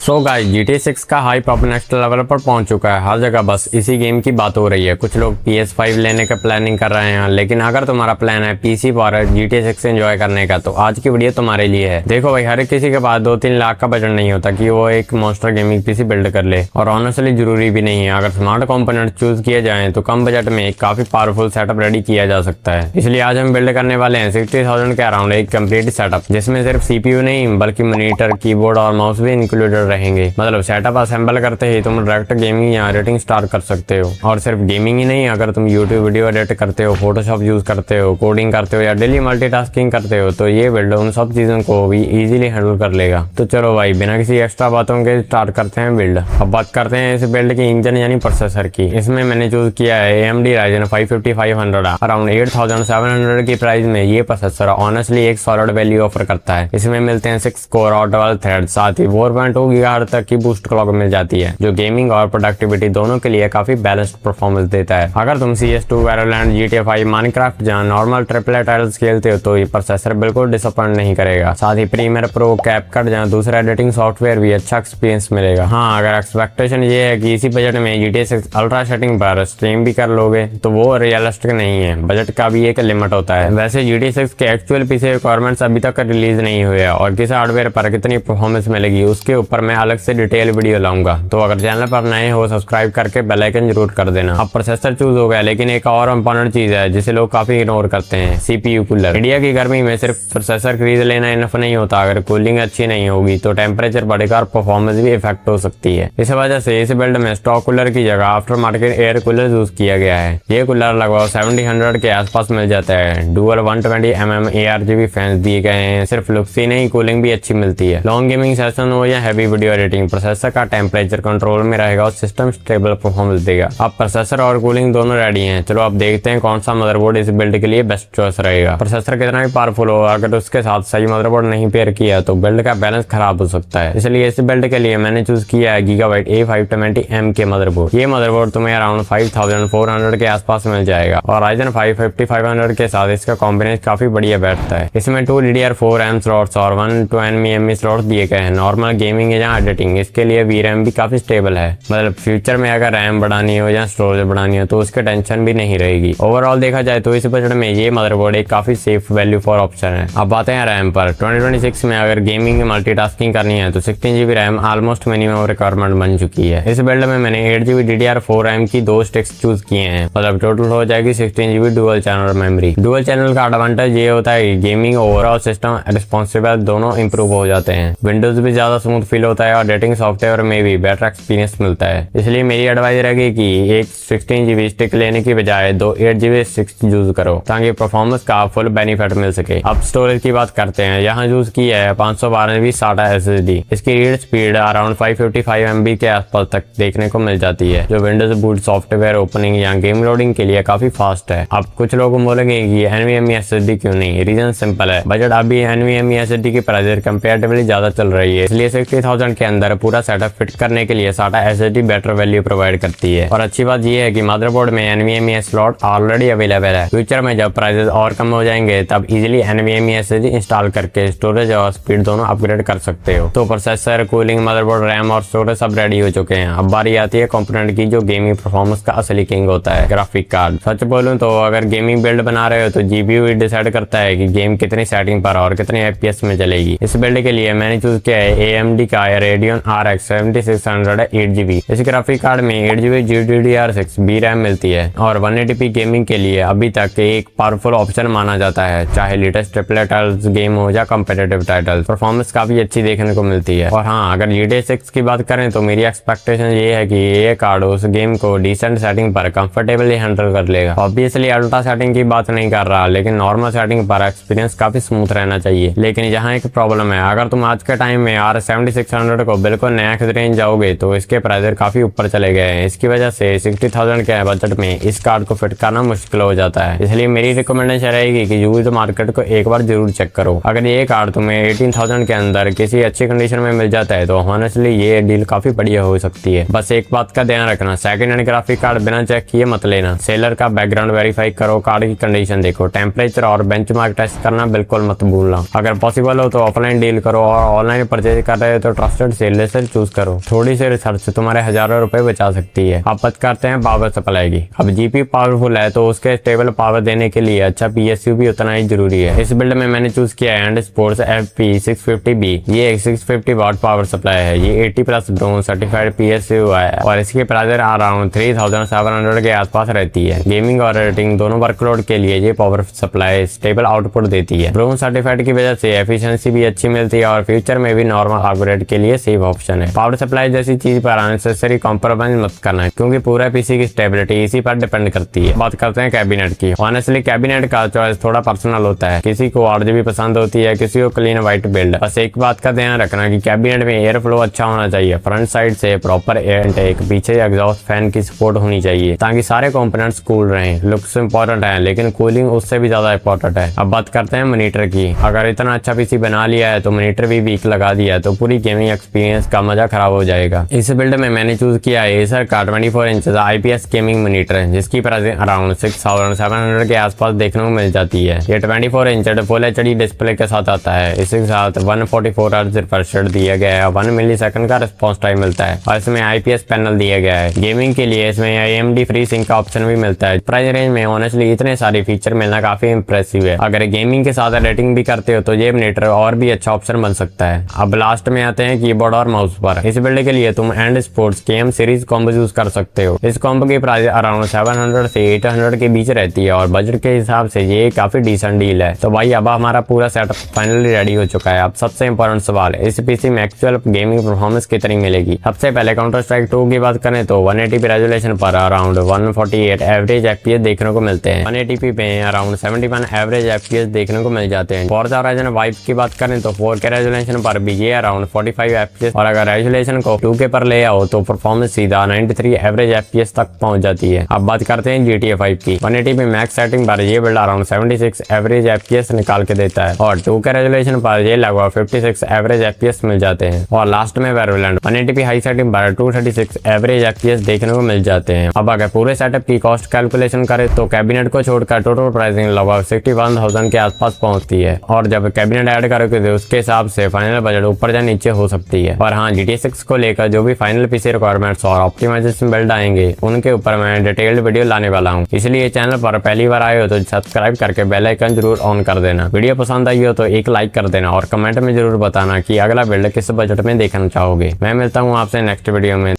So guys GTA 6 का hype अब next level पर पहुंच चुका है। हर जगह बस इसी गेम की बात हो रही है। कुछ लोग PS5 लेने का प्लानिंग कर रहे हैं, लेकिन अगर तुम्हारा प्लान है PC पर GTA 6 एंजॉय करने का तो आज की वीडियो तुम्हारे लिए है। देखो भाई, हर किसी के पास 2-3 लाख का बजट नहीं होता कि वो एक मॉन्स्टर गेमिंग PC बिल्ड कर ले, और ऑनेस्टली जरूरी भी नहीं है। अगर स्मार्ट कंपोनेंट चूज किए जाए तो कम बजट में एक काफी पावरफुल सेटअप रेडी किया जा सकता है। इसलिए आज हम बिल्ड करने वाले हैं 60,000 के अराउंड एक कंप्लीट सेटअप, जिसमें सिर्फ CPU नहीं बल्कि मॉनिटर, कीबोर्ड और माउस भी इंक्लूडेड रहेंगे। मतलब सेटअप असेंबल करते ही तुम डायरेक्ट गेमिंग या एडिटिंग स्टार्ट कर सकते हो। और सिर्फ गेमिंग ही नहीं, अगर तुम यूट्यूब वीडियो एडिट करते हो, फोटोशॉप यूज करते हो, कोडिंग करते हो या डेली मल्टीटास्किंग करते हो तो ये बिल्ड उन सब चीजों को भी इजीली हैंडल कर लेगा। तो चलो भाई, बिना किसी एक्स्ट्रा बातों के स्टार्ट करते हैं बिल्ड। अब बात करते हैं इस बिल्ड की इंजन यानी प्रोसेसर की। इसमें मैंने चूज किया है AMD Ryzen 5 5500 अराउंड 8700 की प्राइस में। ये प्रोसेसर ऑनेस्टली एक सॉलिड वैल्यू ऑफर करता है। इसमें मिलते हैं 6 कोर और 12 थ्रेड, साथ ही 4.2 GHz तक की बूस्ट क्लॉक मिल जाती है, जो गेमिंग और प्रोडक्टिविटी दोनों के लिए काफी बैलेंस्ड परफॉर्मेंस देता है। अगर तुम CS2, वैलोरेंट, GTA 5, माइनक्राफ्ट जहां नॉर्मल ट्रिपल टाइटल्स खेलते हो तो ये प्रोसेसर बिल्कुल डिसअपॉइंट नहीं करेगा। साथ ही प्रीमियर प्रो, कैपकट जहां दूसरा एडिटिंग सॉफ्टवेयर भी अच्छा एक्सपीरियंस मिलेगा। हाँ, अगर एक्सपेक्टेशन ये है कि इसी बजट में GTA 6 अल्ट्रा सेटिंग पर स्ट्रीम भी कर लोगे तो वो रियलिस्टिक नहीं है। बजट का भी एक लिमिट होता है। वैसे GTA 6 के एक्चुअल PC रिक्वायरमेंट्स अभी तक रिलीज नहीं हुए हैं, और किस हार्डवेयर पर कितनी परफॉर्मेंस मिलेगी उसके ऊपर मैं अलग से डिटेल वीडियो लाऊंगा। तो अगर चैनल पर नए हो सब्सक्राइब करके बेल आइकन जरूर कर देना। अब प्रोसेसर चूज हो गया, लेकिन एक और इंपॉर्टेंट चीज है जिसे लोग काफी इग्नोर करते हैं, CPU कूलर। इंडिया की गर्मी में सिर्फ प्रोसेसर खरीद लेना इनफ नहीं होता। अगर कूलिंग अच्छी नहीं होगी तो टेम्परेचर बढ़ेगा और परफॉर्मेंस भी इफेक्ट हो सकती है। इस वजह से इस बिल्ड में स्टॉक कूलर की जगह after market air cooler use किया गया है। ये कूलर लगभग 70-100 के आसपास मिल जाता है। डुअल 120 mm ARGB फैंस दिए गए हैं। सिर्फ लुक्स ही नहीं, कूलिंग भी अच्छी मिलती है। लॉन्ग गेमिंग सेशन हो या हैवी वीडियो एडिटिंग, प्रोसेसर का टेम्परेचर कंट्रोल में रहेगा और सिस्टम स्टेबल परफॉर्मेंस देगा। अब प्रोसेसर और कूलिंग दोनों रेडी हैं। चलो अब देखते हैं कौन सा मदरबोर्ड इस बिल्ड के लिए बेस्ट चॉइस रहेगा। प्रोसेसर कितना भी पावरफुल हो, अगर उसके साथ सही मदरबोर्ड नहीं पेयर किया तो बिल्ड का बैलेंस खराब हो सकता है। इसलिए इस बिल्ड के लिए मैंने चूज किया है Gigabyte A520M के मदरबोर्ड। ये मदरबोर्ड तुम्हें अराउंड 5400 के आसपास मिल जाएगा, और Ryzen 5 5500 के साथ इसका कॉम्बिनेशन काफी बढ़िया बैठता है। इसमें 2 DDR4 स्लॉट्स और 1 2NVMe स्लॉट्स दिए गए हैं। नॉर्मल गेमिंग या एडिटिंग इसके लिए VRAM भी काफी स्टेबल है। मतलब फ्यूचर में अगर रैम बढ़ानी हो या स्टोरेज बढ़ानी हो तो उसके टेंशन भी नहीं रहेगी। ओवरऑल देखा जाए तो इस बजट में ये मदरबोर्ड एक काफी सेफ वैल्यू फॉर ऑप्शन है। अब आते हैं रैम पर। 2026 में अगर गेमिंग मल्टीटास्किंग करनी है तो 16GB RAM almost minimum requirement बन चुकी है। इस बिल्ड में मैंने 8GB DDR4 रैम की 2 स्टिक्स चूज किए हैं। मतलब टोटल हो जाएगी 16GB dual channel memory. Dual channel का एडवांटेज ये होता है कि गेमिंग ओवरऑल सिस्टम रिस्पॉन्सिबल दोनों इंप्रूव हो जाते हैं। विंडोज भी ज्यादा स्मूथ फील होता है और एडिटिंग सॉफ्टवेयर में भी बेटर एक्सपीरियंस मिलता है। इसलिए मेरी एडवाइस रहेगी कि एक 16GB स्टिक लेने की बजाय 2 8GB स्टिक्स यूज करो, ताकि परफॉर्मेंस का फुल बेनिफिट मिल सके। अब स्टोरेज की बात करते हैं। यहाँ यूज की है 512GB SATA SSD। इसकी रीड स्पीड अराउंड 555 MB के आसपास तक देखने को मिल जाती है, जो विंडोज बूट सॉफ्टवेयर ओपनिंग या गेम लोडिंग के लिए काफी फास्ट है। अब कुछ लोग बोलेंगे कि NVMe SSD क्यों नहीं? रीजन सिंपल है, बजट अभी NVMe SSD की प्राइस कंपेरेटिवली ज्यादा चल रही है। इसलिए 60,000 के अंदर पूरा सेटअप फिट करने के लिए SATA SSD better value provide करती है। और अच्छी बात यह है कि मदरबोर्ड में NVMe स्लॉट ऑलरेडी अवेलेबल है। फ्यूचर में जब प्राइसेस और कम हो जाएंगे तब इजीली NVMe SSD इंस्टॉल करके स्टोरेज और स्पीड दोनों अपग्रेड कर सकते हो। तो प्रोसेसर, कूलिंग, मदरबोर्ड, रैम और स्टोरेज सब रेडी हो चुके हैं। अब बारी आती है कंपोनेंट की, जो गेमिंग परफॉर्मेंस का असली किंग होता है, ग्राफिक कार्ड। सच बोलूं तो अगर गेमिंग बिल्ड बना रहे हो तो GPU ही डिसाइड करता है कि गेम कितनी सेटिंग पर और कितने FPS में चलेगी। इस बिल्ड के लिए मैंने चूज किया है AMD का Radeon RX 7600 8GB। इस ग्राफिक कार्ड में 8GB GDDR6 VRAM मिलती है, और 180p गेमिंग के लिए अभी तक एक पावरफुल ऑप्शन माना जाता है, चाहे लेटेस्ट ट्रिपल टाइटल्स गेम हो या कॉम्पिटिटिव टाइटल्स। परफॉर्मेंस काफी अच्छी देखने को मिलती है। और हाँ, अगर GTA 6 की बात करें तो मेरी एक्सपेक्टेशन ये है कि ये कार्ड उस गेम को डिसेंट सेटिंग पर कंफर्टेबली हैंडल कर लेगा। ऑब्वियसली अल्ट्रा सेटिंग की बात नहीं कर रहा, लेकिन नॉर्मल सेटिंग पर एक्सपीरियंस काफी स्मूथ रहना चाहिए। लेकिन यहाँ एक प्रॉब्लम है, अगर तुम आज के टाइम में R 7600 को बिल्कुल नेक्स्ट रेंज जाओगे तो इसके प्राइस काफी ऊपर चले गए हैं। इसकी वजह से 60,000 के बजट में इस कार्ड को फिट करना मुश्किल हो जाता है। इसलिए मेरी रिकमेंडेशन रहेगी कि यूज्ड मार्केट को एक बार जरूर चेक करो। अगर ये कार्ड तुम्हें 18,000 के अंदर किसी अच्छी कंडीशन में मिल जाता है तो ऑनेस्टली ये डील काफी बढ़िया हो सकती है। बस एक बात का ध्यान रखना, सेकंड हैंड ग्राफिक कार्ड बिना चेक किए मत लेना। सेलर का बैकग्राउंड वेरीफाई करो, कार्ड की कंडीशन देखो, टेम्परेचर और बेंचमार्क टेस्ट करना बिल्कुल मत भूलना। अगर पॉसिबल हो तो ऑफलाइन डील करो, और ऑनलाइन परचेज कर रहे हो तो ट्रस्टेड सेलर से चूज करो। थोड़ी सी रिसर्च तुम्हारे हजारों रुपए बचा सकती है। अब बात करते हैं पावर सप्लाई की। अब जीपी पावरफुल है तो उसके स्टेबल पावर देने के लिए अच्छा पीएसयू भी उतना ही जरूरी है। इस बिल्ड में मैंने चूज किया है एंड स्पोर्ट्स FP650B। ये 650 वाट पावर सप्लाई है। ये 80 प्लस ब्रोंज सर्टिफाइड पीएसयू है और इसकी प्राइस अराउंड 3700 के आसपास रहती है। गेमिंग और एडिटिंग दोनों वर्कलोड के लिए ये पावर सप्लाई स्टेबल आउटपुट देती है। ब्रोंज सर्टिफाइड की वजह से एफिशिएंसी भी अच्छी मिलती है और फ्यूचर में भी नॉर्मल अपग्रेड के लिए सेफ ऑप्शन है। पावर सप्लाई जैसी चीज पर अननेसेसरी कॉम्प्रोमाइज मत करना है क्योंकि पूरा पीसी की स्टेबिलिटी इसी पर डिपेंड करती है। बात करते हैं कैबिनेट की। ऑनेस्टली कैबिनेट का चॉइस थोड़ा पर्सनल होता है। किसी को RGB पसंद होती है, किसी को क्लीन व्हाइट बिल्ड। बस एक बात का ध्यान रखना कि कैबिनेट में एयर फ्लो अच्छा होना चाहिए। फ्रंट साइड से प्रॉपर एयर इनटेक, पीछे एग्जॉस्ट फैन की सपोर्ट होनी चाहिए ताकि सारे कंपोनेंट्स कूल रहें। लुक्स इंपॉर्टेंट है लेकिन कूलिंग उससे भी ज्यादा इंपॉर्टेंट है। अब बात करते हैं मॉनिटर की। अगर इतना अच्छा पीसी बना लिया है तो मॉनिटर भी वीक लगा दिया है तो पूरी गेमिंग एक्सपीरियंस का मजा खराब हो जाएगा। इस बिल्ड में मैंने चूज किया है एसर का 24 इंच IPS गेमिंग मॉनिटर है जिसकी प्राइस अराउंड 6700 के आसपास देखने को मिल जाती है। ये 24 इंच फुल HD डिस्प्ले के साथ आता है। इसके साथ 144 हर्ट्ज रिफ्रेश रेट दिया गया है, 1 मिलीसेकंड का रिस्पॉन्स टाइम मिलता है और इसमें IPS पैनल दिया गया है। गेमिंग के लिए इसमें AMD फ्री सिंक का ऑप्शन भी मिलता है। प्राइस रेंज में ऑनेस्टली इतने सारे फीचर मिलना काफी इंप्रेसिव है। अगर गेमिंग के साथ एडिटिंग भी करते हो तो ये मॉनिटर और भी अच्छा ऑप्शन बन सकता है। अब लास्ट में आते हैं कीबोर्ड और माउस पर। इस बिल्ड के लिए तुम and sports KM series combo use कर सकते हो। इस कॉम्बो की प्राइस अराउंड 700 से 800 के बीच रहती है और बजट के हिसाब से ये काफी डिसेंट डील है। तो भाई अब हमारा पूरा सेटअप फाइनली रेडी हो चुका है। अब सबसे इंपॉर्टेंट सवाल है, इस पीसी में एक्चुअल गेमिंग परफॉर्मेंस कितनी मिलेगी। सबसे पहले काउंटर स्ट्राइक 2 की बात करें तो 180p रेजोल्यूशन पर अराउंड 148 एवरेज FPS देखने को मिलते हैं। 180p पे अराउंड 71 एवरेज FPS देखने को मिल जाते हैं। फोर्जा होराइजन 5 की बात करें तो 4K रेजोल्यूशन पर भी ये अराउंड 45 FPS और अगर रेजोल्यूशन को 2K पर ले आओ तो परफॉर्मेंस सीधा 93 एवरेज FPS तक पहुंच जाती है। अब बात करते हैं GTA 5 की। 180p मैक्स सेटिंग पर ये बिल्ड अराउंड 76 एवरेज FPS निकाल के देता है और 2K रेजोल्यूशन पर ये लगभग 56 एवरेज FPS मिल जाते हैं। और लास्ट में वेरिएंट 180p हाई सेटिंग पर 236 एवरेज FPS देखने को मिल जाते हैं। अब अगर पूरे सेटअप की कॉस्ट कैलकुलेशन करें तो कैबिनेट को छोड़कर टोटल प्राइसिंग लगभग 61,000 के आसपास पहुंचती है और जब कैबिनेट ऐड करोगे तो उसके हिसाब से फाइनल बजट ऊपर या नीचे हो सकती है। और हाँ, GTA 6 को लेकर जो भी फाइनल पीसी रिक्वायरमेंट्स और ऑप्टिमाइजेशन बिल्ड आएंगे उनके ऊपर मैं डिटेल्ड वीडियो लाने वाला हूँ। इसलिए चैनल पर पहली बार आए हो तो सब्सक्राइब करके बेल आइकन जरूर ऑन कर देना। वीडियो पसंद आई हो तो एक लाइक कर देना और कमेंट में जरूर बताना कि अगला बिल्ड किस बजट में देखना चाहोगे। मैं मिलता हूँ आपसे नेक्स्ट वीडियो में।